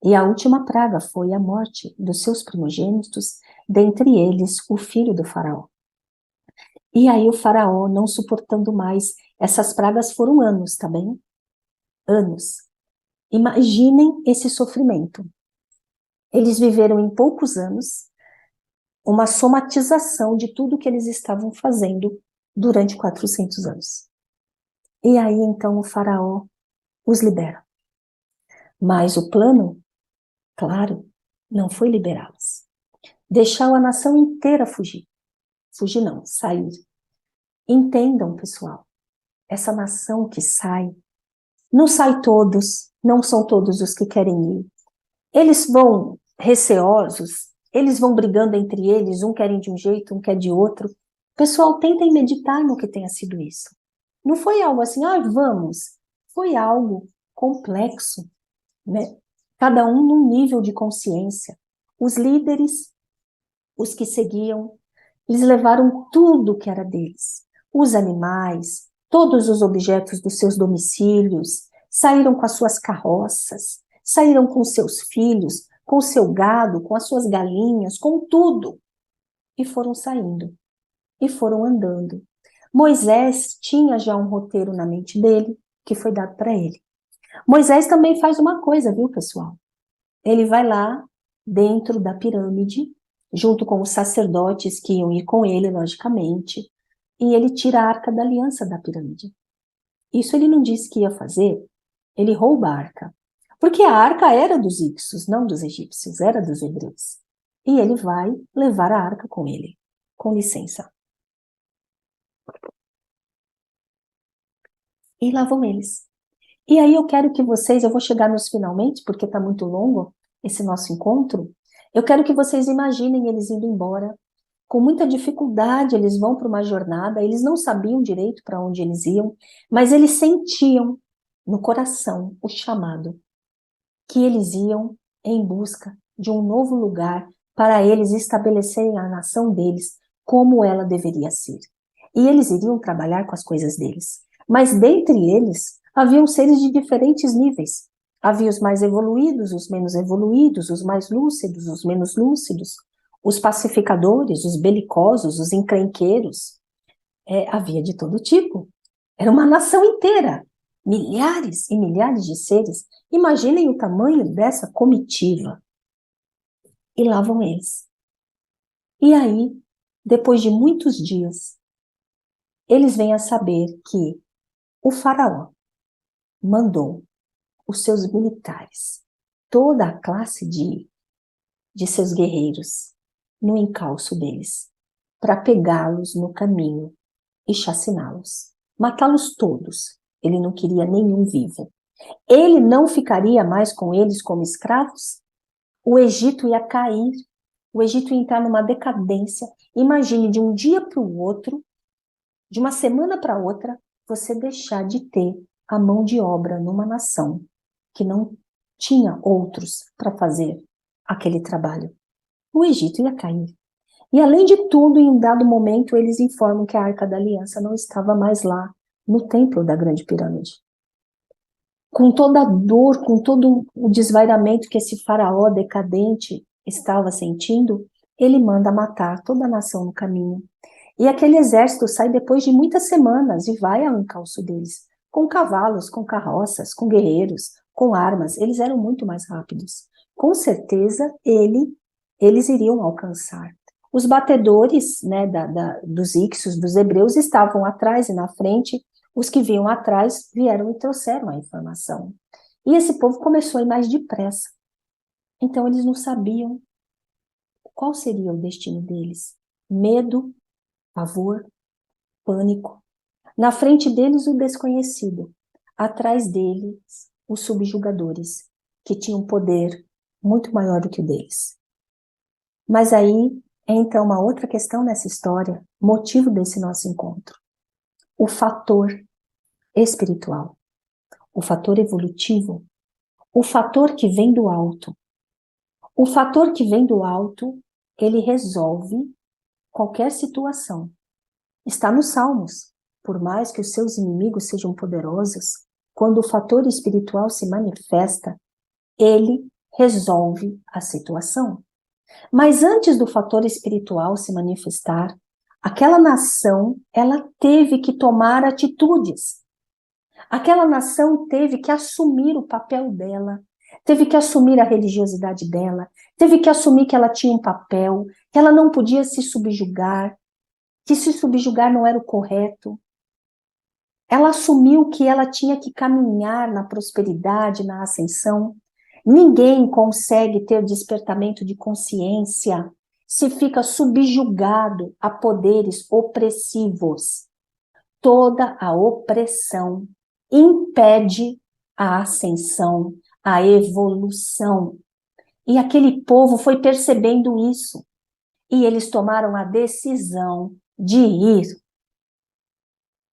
E a última praga foi a morte dos seus primogênitos, dentre eles o filho do faraó. E aí o faraó, não suportando mais, essas pragas foram anos, tá bem? Anos. Imaginem esse sofrimento. Eles viveram em poucos anos uma somatização de tudo que eles estavam fazendo durante 400 anos. E aí então o faraó os libera. Mas o plano, claro, não foi liberá-los. Deixar a nação inteira fugir. Fugir não, sair. Entendam, pessoal, essa nação que sai, não sai todos, não são todos os que querem ir. Eles vão receosos, eles vão brigando entre eles, um quer ir de um jeito, um quer de outro. Pessoal, tentem meditar no que tenha sido isso. Não foi algo assim, vamos. Foi algo complexo, né? Cada um num nível de consciência. Os líderes, os que seguiam, eles levaram tudo que era deles. Os animais, todos os objetos dos seus domicílios, saíram com as suas carroças, saíram com seus filhos, com o seu gado, com as suas galinhas, com tudo. E foram saindo, e foram andando. Moisés tinha já um roteiro na mente dele, que foi dado para ele. Moisés também faz uma coisa, viu, pessoal? Ele vai lá, dentro da pirâmide, junto com os sacerdotes que iam ir com ele, logicamente, e ele tira a Arca da Aliança da pirâmide. Isso ele não disse que ia fazer, ele rouba a arca. Porque a arca era dos Ixos, não dos egípcios, era dos hebreus. E ele vai levar a arca com ele. Com licença. E lá vão eles. E aí eu quero que vocês, eu vou chegar nos finalmente, porque está muito longo esse nosso encontro, eu quero que vocês imaginem eles indo embora. Com muita dificuldade, eles vão para uma jornada, eles não sabiam direito para onde eles iam, mas eles sentiam no coração o chamado, que eles iam em busca de um novo lugar para eles estabelecerem a nação deles como ela deveria ser. E eles iriam trabalhar com as coisas deles. Mas dentre eles, haviam seres de diferentes níveis. Havia os mais evoluídos, os menos evoluídos, os mais lúcidos, os menos lúcidos, os pacificadores, os belicosos, os encrenqueiros. Havia de todo tipo. Era uma nação inteira. Milhares e milhares de seres. Imaginem o tamanho dessa comitiva. E lá vão eles. E aí, depois de muitos dias, eles vêm a saber que o faraó mandou os seus militares, toda a classe de seus guerreiros, no encalço deles, para pegá-los no caminho e chaciná-los, matá-los todos. Ele não queria nenhum vivo. Ele não ficaria mais com eles como escravos? O Egito ia cair, o Egito ia entrar numa decadência. Imagine, de um dia para o outro, de uma semana para outra, você deixar de ter a mão de obra numa nação que não tinha outros para fazer aquele trabalho. O Egito ia cair. E além de tudo, em um dado momento, eles informam que a Arca da Aliança não estava mais lá, no templo da Grande Pirâmide. Com toda a dor, com todo o desvairamento que esse faraó decadente estava sentindo, ele manda matar toda a nação no caminho. E aquele exército sai depois de muitas semanas e vai ao encalço deles, com cavalos, com carroças, com guerreiros, com armas. Eles eram muito mais rápidos. Com certeza, eles iriam alcançar. Os batedores, né, dos Ixos, dos hebreus, estavam atrás e na frente. Os que vinham atrás vieram e trouxeram a informação. E esse povo começou a ir mais depressa. Então, eles não sabiam qual seria o destino deles. Medo, pavor, pânico. Na frente deles, o desconhecido. Atrás deles, os subjugadores, que tinham poder muito maior do que o deles. Mas aí entra uma outra questão nessa história, motivo desse nosso encontro. O fator espiritual, o fator evolutivo, o fator que vem do alto, O fator que vem do alto, ele resolve qualquer situação. Está nos Salmos. Por mais que os seus inimigos sejam poderosos, quando o fator espiritual se manifesta, ele resolve a situação. Mas antes do fator espiritual se manifestar, aquela nação, ela teve que tomar atitudes. Aquela nação teve que assumir o papel dela, teve que assumir a religiosidade dela, teve que assumir que ela tinha um papel, que ela não podia se subjugar, que se subjugar não era o correto. Ela assumiu que ela tinha que caminhar na prosperidade, na ascensão. Ninguém consegue ter despertamento de consciência se fica subjugado a poderes opressivos. Toda a opressão impede a ascensão, a evolução. E aquele povo foi percebendo isso. E eles tomaram a decisão de ir.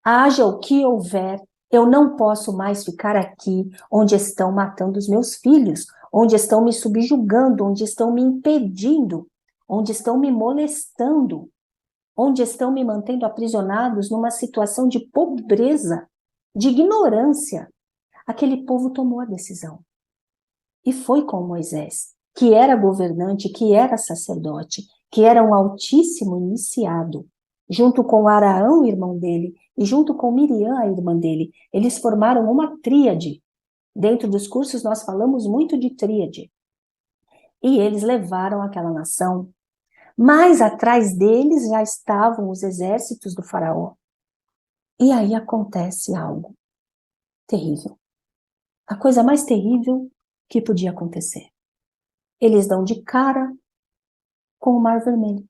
Haja o que houver, eu não posso mais ficar aqui onde estão matando os meus filhos, onde estão me subjugando, onde estão me impedindo, onde estão me molestando, onde estão me mantendo aprisionados numa situação de pobreza, de ignorância. Aquele povo tomou a decisão. E foi com Moisés, que era governante, que era sacerdote, que era um altíssimo iniciado, junto com Araão, irmão dele, e junto com Miriam, a irmã dele. Eles formaram uma tríade. Dentro dos cursos nós falamos muito de tríade. E eles levaram aquela nação. Mais atrás deles já estavam os exércitos do faraó. E aí acontece algo terrível. A coisa mais terrível que podia acontecer. Eles dão de cara com o Mar Vermelho.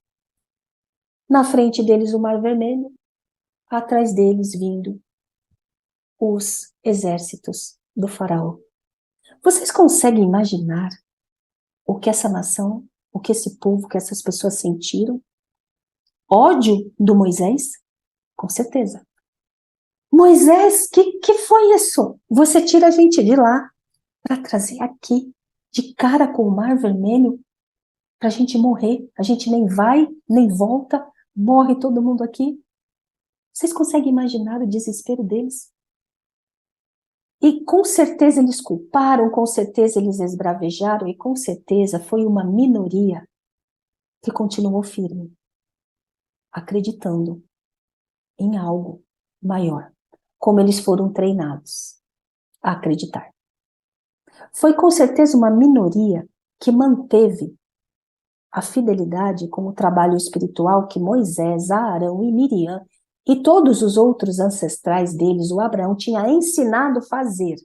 Na frente deles o Mar Vermelho, atrás deles vindo os exércitos do faraó. Vocês conseguem imaginar o que essa nação, o que esse povo, o que essas pessoas sentiram? Ódio do Moisés? Com certeza. Moisés, que foi isso? Você tira a gente de lá para trazer aqui, de cara com o Mar Vermelho, para a gente morrer. A gente nem vai, nem volta, morre todo mundo aqui. Vocês conseguem imaginar o desespero deles? E com certeza eles culparam, com certeza eles esbravejaram, e com certeza foi uma minoria que continuou firme, acreditando em algo maior, como eles foram treinados a acreditar. Foi com certeza uma minoria que manteve a fidelidade com o trabalho espiritual que Moisés, Arão e Miriam e todos os outros ancestrais deles, o Abraão, tinha ensinado a fazer.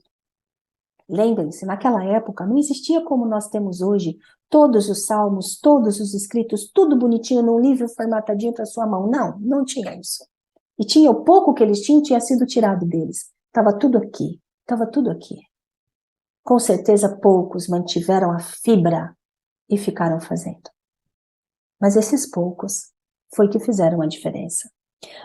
Lembrem-se, naquela época não existia como nós temos hoje, todos os salmos, todos os escritos, tudo bonitinho num livro formatadinho para sua mão. Não, não tinha isso. E tinha o pouco que eles tinham, tinha sido tirado deles. Estava tudo aqui, estava tudo aqui. Com certeza poucos mantiveram a fibra e ficaram fazendo. Mas esses poucos foi que fizeram a diferença.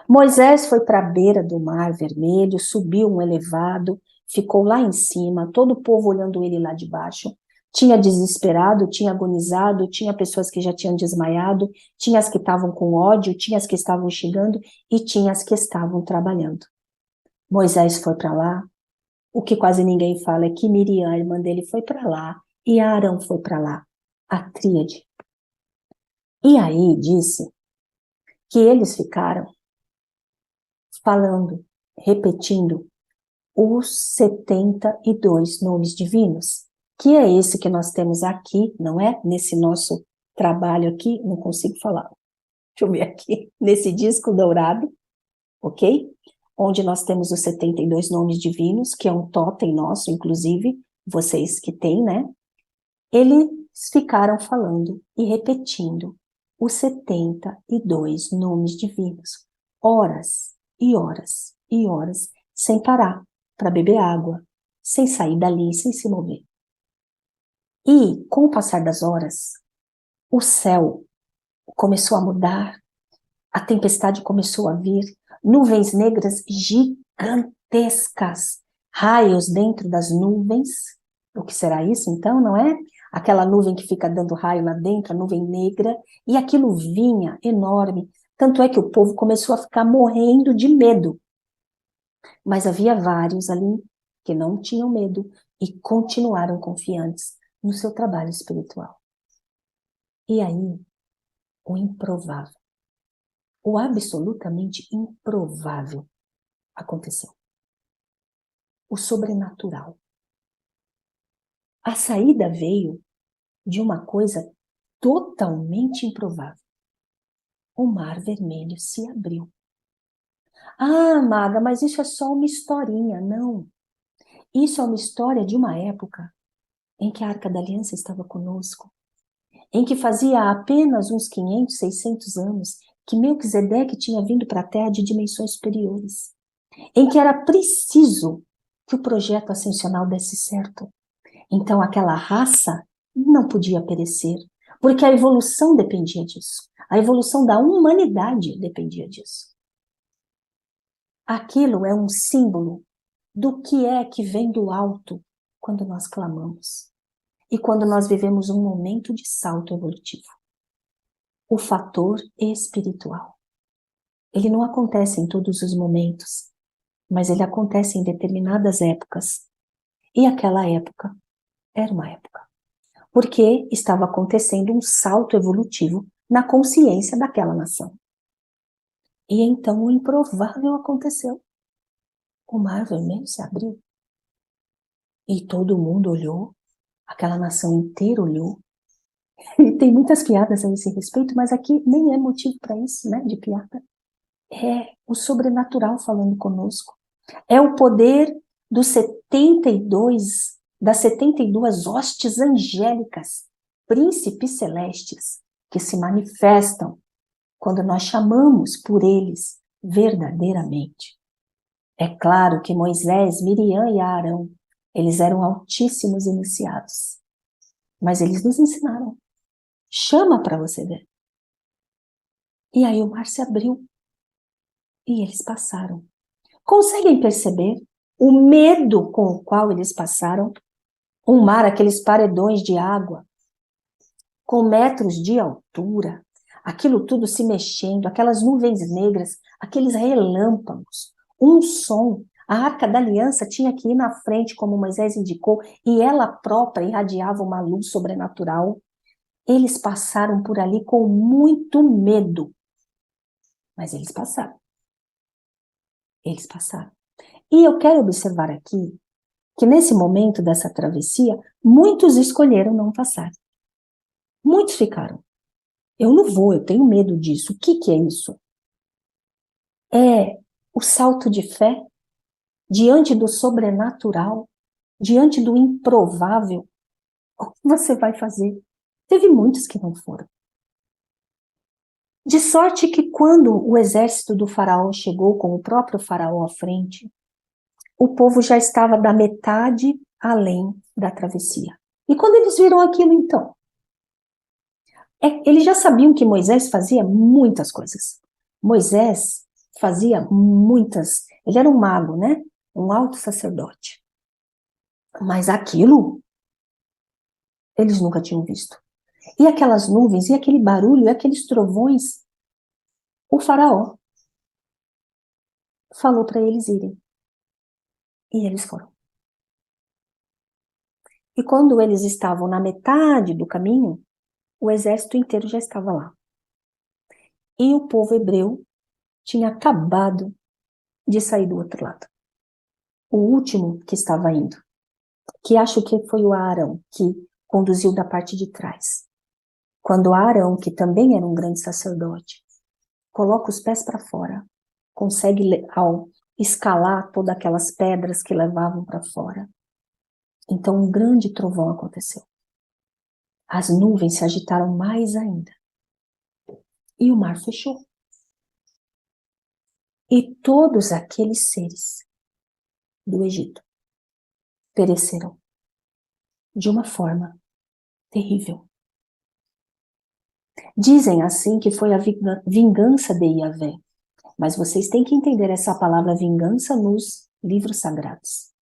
Moisés foi para a beira do Mar Vermelho, subiu um elevado, ficou lá em cima, todo o povo olhando ele lá de baixo. Tinha desesperado, tinha agonizado, tinha pessoas que já tinham desmaiado, tinha as que estavam com ódio, tinha as que estavam xingando e tinha as que estavam trabalhando. Moisés foi para lá. O que quase ninguém fala é que Miriam, a irmã dele, foi para lá e Arão foi para lá, a tríade. E aí disse que eles ficaram falando, repetindo os 72 nomes divinos, que é esse que nós temos aqui, não é? Nesse nosso trabalho aqui, não consigo falar. Deixa eu ver aqui, nesse disco dourado, ok? Onde nós temos os 72 nomes divinos, que é um totem nosso, inclusive, vocês que têm, né? Eles ficaram falando e repetindo os 72 nomes divinos, horas e horas e horas, sem parar para beber água, sem sair dali, sem se mover. E, com o passar das horas, o céu começou a mudar, a tempestade começou a vir, nuvens negras gigantescas, raios dentro das nuvens. O que será isso, então, não é? aquela nuvem que fica dando raio lá dentro, a nuvem negra, e aquilo vinha enorme. Tanto é que o povo começou a ficar morrendo de medo. Mas havia vários ali que não tinham medo e continuaram confiantes no seu trabalho espiritual. E aí, o improvável, o absolutamente improvável aconteceu. O sobrenatural. A saída veio de uma coisa totalmente improvável. O Mar Vermelho se abriu. Ah, Maga, mas isso é só uma historinha. Não. Isso é uma história de uma época em que a Arca da Aliança estava conosco, em que fazia apenas uns 500, 600 anos que Melquisedeque tinha vindo para a Terra de dimensões superiores, em que era preciso que o projeto ascensional desse certo. Então aquela raça não podia perecer, porque a evolução dependia disso. A evolução da humanidade dependia disso. Aquilo é um símbolo do que é que vem do alto quando nós clamamos e quando nós vivemos um momento de salto evolutivo. O fator espiritual. Ele não acontece em todos os momentos, mas ele acontece em determinadas épocas. E aquela época era uma época. Porque estava acontecendo um salto evolutivo na consciência daquela nação. E então o improvável aconteceu. O Mar Vermelho se abriu. E todo mundo olhou, aquela nação inteira olhou. E tem muitas piadas a esse respeito, mas aqui nem é motivo para isso, né, de piada. É o sobrenatural falando conosco. É o poder dos 72, das 72 hostes angélicas, príncipes celestes, que se manifestam quando nós chamamos por eles verdadeiramente. É claro que Moisés, Miriam e Arão, eles eram altíssimos iniciados, mas eles nos ensinaram. Chama para você ver. E aí o mar se abriu e eles passaram. Conseguem perceber o medo com o qual eles passaram? Um mar, aqueles paredões de água, com metros de altura, aquilo tudo se mexendo, aquelas nuvens negras, aqueles relâmpagos, um som. A Arca da Aliança tinha que ir na frente, como Moisés indicou, e ela própria irradiava uma luz sobrenatural. Eles passaram por ali com muito medo, mas eles passaram. Eles passaram. E eu quero observar aqui que nesse momento dessa travessia, muitos escolheram não passar. Muitos ficaram. Eu não vou, eu tenho medo disso. O que é isso? É o salto de fé diante do sobrenatural, diante do improvável. O que você vai fazer? Teve muitos que não foram. De sorte que quando o exército do faraó chegou com o próprio faraó à frente, o povo já estava da metade além da travessia. E quando eles viram aquilo, então? Eles já sabiam que Moisés fazia muitas coisas. Moisés fazia muitas... Ele era um mago, né? Um alto sacerdote. Mas aquilo, eles nunca tinham visto. E aquelas nuvens, e aquele barulho, e aqueles trovões, o faraó falou para eles irem. E eles foram. E quando eles estavam na metade do caminho, o exército inteiro já estava lá. E o povo hebreu tinha acabado de sair do outro lado. O último que estava indo, que acho que foi o Arão, que conduziu da parte de trás. Quando Arão, que também era um grande sacerdote, coloca os pés para fora, consegue ao escalar todas aquelas pedras que levavam para fora. Então um grande trovão aconteceu. As nuvens se agitaram mais ainda. E o mar fechou. E todos aqueles seres do Egito pereceram de uma forma terrível. Dizem assim que foi a vingança de Yahvé, mas vocês têm que entender essa palavra vingança nos livros sagrados.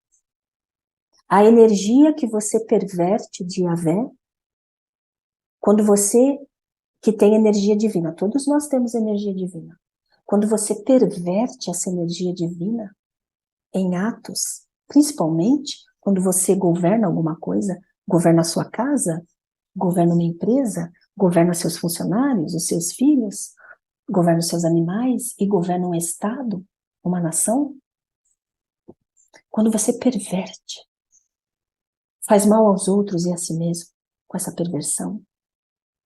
A energia que você perverte de Yahvé Quando você, que tem energia divina, todos nós temos energia divina. Quando você perverte essa energia divina em atos, principalmente quando você governa alguma coisa, governa a sua casa, governa uma empresa, governa seus funcionários, os seus filhos, governa os seus animais e governa um estado, uma nação, quando você perverte, faz mal aos outros e a si mesmo com essa perversão,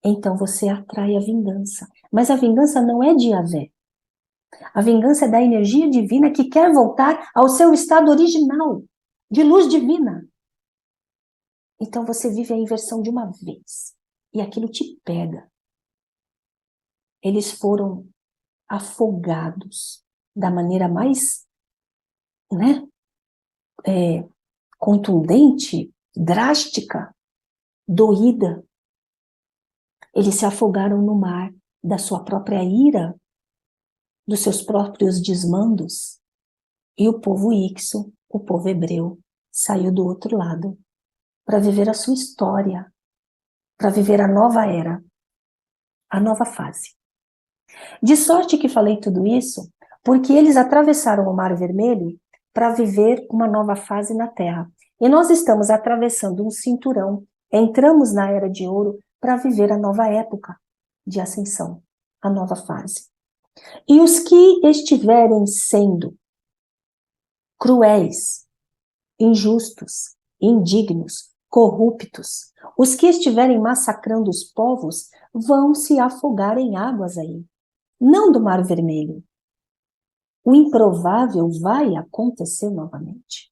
então você atrai a vingança. Mas a vingança não é de Yahvé. A vingança é da energia divina que quer voltar ao seu estado original, de luz divina. Então você vive a inversão de uma vez. E aquilo te pega. Eles foram afogados da maneira mais, né, contundente, drástica, doída. Eles se afogaram no mar da sua própria ira, dos seus próprios desmandos, e o povo íxo, o povo hebreu, saiu do outro lado para viver a sua história, para viver a nova era, a nova fase. De sorte que falei tudo isso, porque eles atravessaram o Mar Vermelho para viver uma nova fase na Terra. E nós estamos atravessando um cinturão, entramos na Era de Ouro para viver a nova época de ascensão, a nova fase. E os que estiverem sendo cruéis, injustos, indignos, corruptos, os que estiverem massacrando os povos vão se afogar em águas aí, não do Mar Vermelho. O improvável vai acontecer novamente.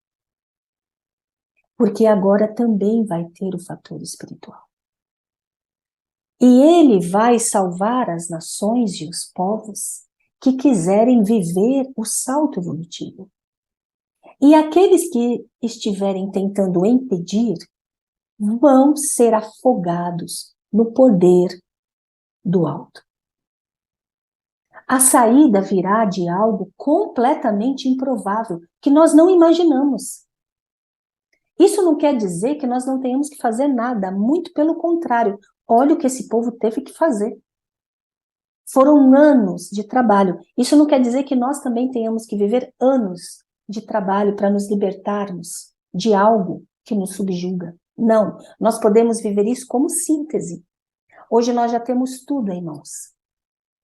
Porque agora também vai ter o fator espiritual. E ele vai salvar as nações e os povos que quiserem viver o salto evolutivo. E aqueles que estiverem tentando impedir vão ser afogados no poder do alto. A saída virá de algo completamente improvável, que nós não imaginamos. Isso não quer dizer que nós não tenhamos que fazer nada, muito pelo contrário. Olha o que esse povo teve que fazer. Foram anos de trabalho. Isso não quer dizer que nós também tenhamos que viver anos de trabalho para nos libertarmos de algo que nos subjuga. Não, nós podemos viver isso como síntese. Hoje nós já temos tudo em mãos.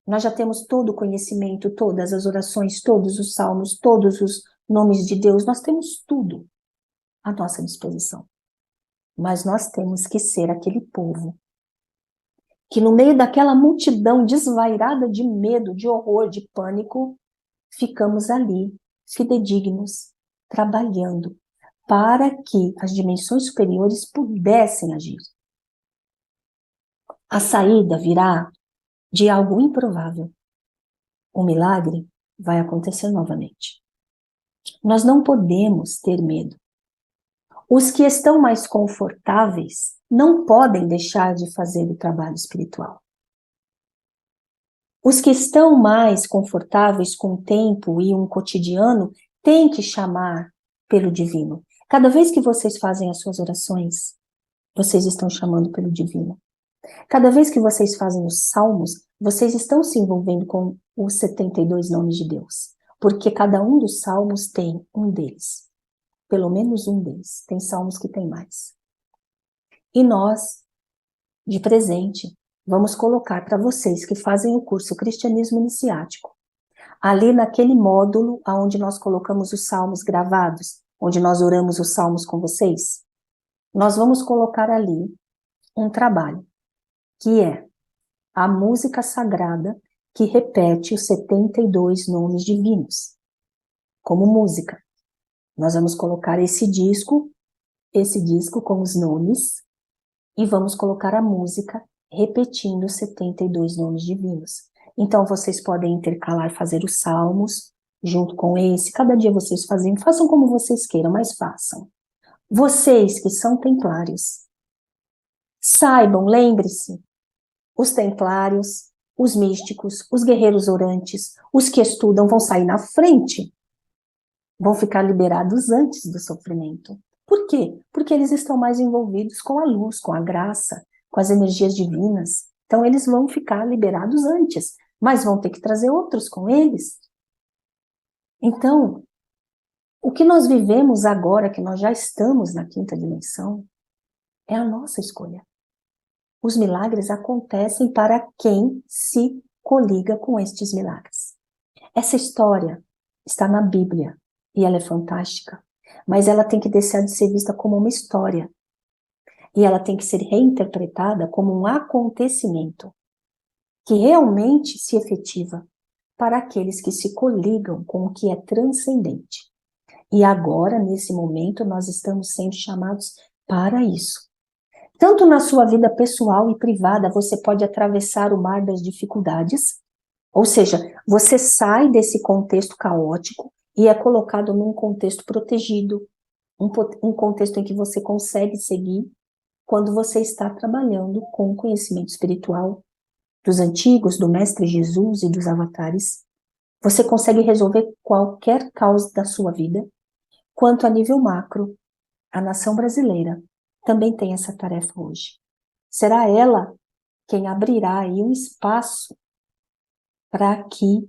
Nós já temos todo o conhecimento, todas as orações, todos os salmos, todos os nomes de Deus. Nós temos tudo à nossa disposição. Mas nós temos que ser aquele povo que no meio daquela multidão desvairada de medo, de horror, de pânico, ficamos ali, fidedignos, trabalhando para que as dimensões superiores pudessem agir. A saída virá de algo improvável. O milagre vai acontecer novamente. Nós não podemos ter medo. Os que estão mais confortáveis não podem deixar de fazer o trabalho espiritual. Os que estão mais confortáveis com o tempo e um cotidiano têm que chamar pelo divino. Cada vez que vocês fazem as suas orações, vocês estão chamando pelo divino. Cada vez que vocês fazem os salmos, vocês estão se envolvendo com os 72 nomes de Deus. Porque cada um dos salmos tem um deles. Pelo menos um deles. Tem salmos que tem mais. E nós, de presente, vamos colocar para vocês que fazem o curso Cristianismo Iniciático, ali naquele módulo onde nós colocamos os salmos gravados, onde nós oramos os salmos com vocês, nós vamos colocar ali um trabalho, que é a música sagrada que repete os 72 nomes divinos, como música. Nós vamos colocar esse disco com os nomes, e vamos colocar a música repetindo os 72 nomes divinos. Então, vocês podem intercalar, fazer os salmos junto com esse. Cada dia vocês façam como vocês queiram, mas façam. Vocês que são templários, saibam, lembre-se, os templários, os místicos, os guerreiros orantes, os que estudam vão sair na frente, vão ficar liberados antes do sofrimento. Por quê? Porque eles estão mais envolvidos com a luz, com a graça, com as energias divinas. Então, eles vão ficar liberados antes, mas vão ter que trazer outros com eles. Então, o que nós vivemos agora, que nós já estamos na quinta dimensão, é a nossa escolha. Os milagres acontecem para quem se coliga com estes milagres. Essa história está na Bíblia e ela é fantástica, mas ela tem que deixar de ser vista como uma história e ela tem que ser reinterpretada como um acontecimento que realmente se efetiva para aqueles que se coligam com o que é transcendente. E agora, nesse momento, nós estamos sendo chamados para isso. Tanto na sua vida pessoal e privada, você pode atravessar o mar das dificuldades, ou seja, você sai desse contexto caótico e é colocado num contexto protegido, um contexto em que você consegue seguir quando você está trabalhando com o conhecimento espiritual dos antigos, do Mestre Jesus e dos avatares. Você consegue resolver qualquer causa da sua vida. Quanto a nível macro, a nação brasileira também tem essa tarefa hoje. Será ela quem abrirá aí um espaço para que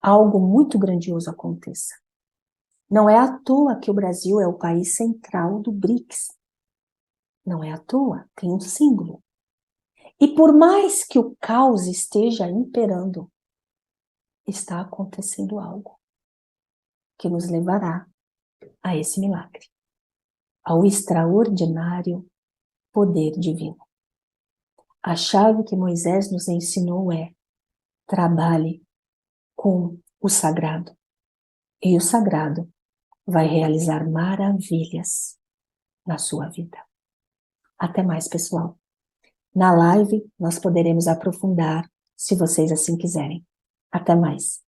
algo muito grandioso aconteça. Não é à toa que o Brasil é o país central do BRICS. Não é à toa, tem um símbolo. E por mais que o caos esteja imperando, está acontecendo algo que nos levará a esse milagre, ao extraordinário poder divino. A chave que Moisés nos ensinou é: trabalhe com o sagrado, e o sagrado vai realizar maravilhas na sua vida. Até mais, pessoal. Na live, nós poderemos aprofundar, se vocês assim quiserem. Até mais.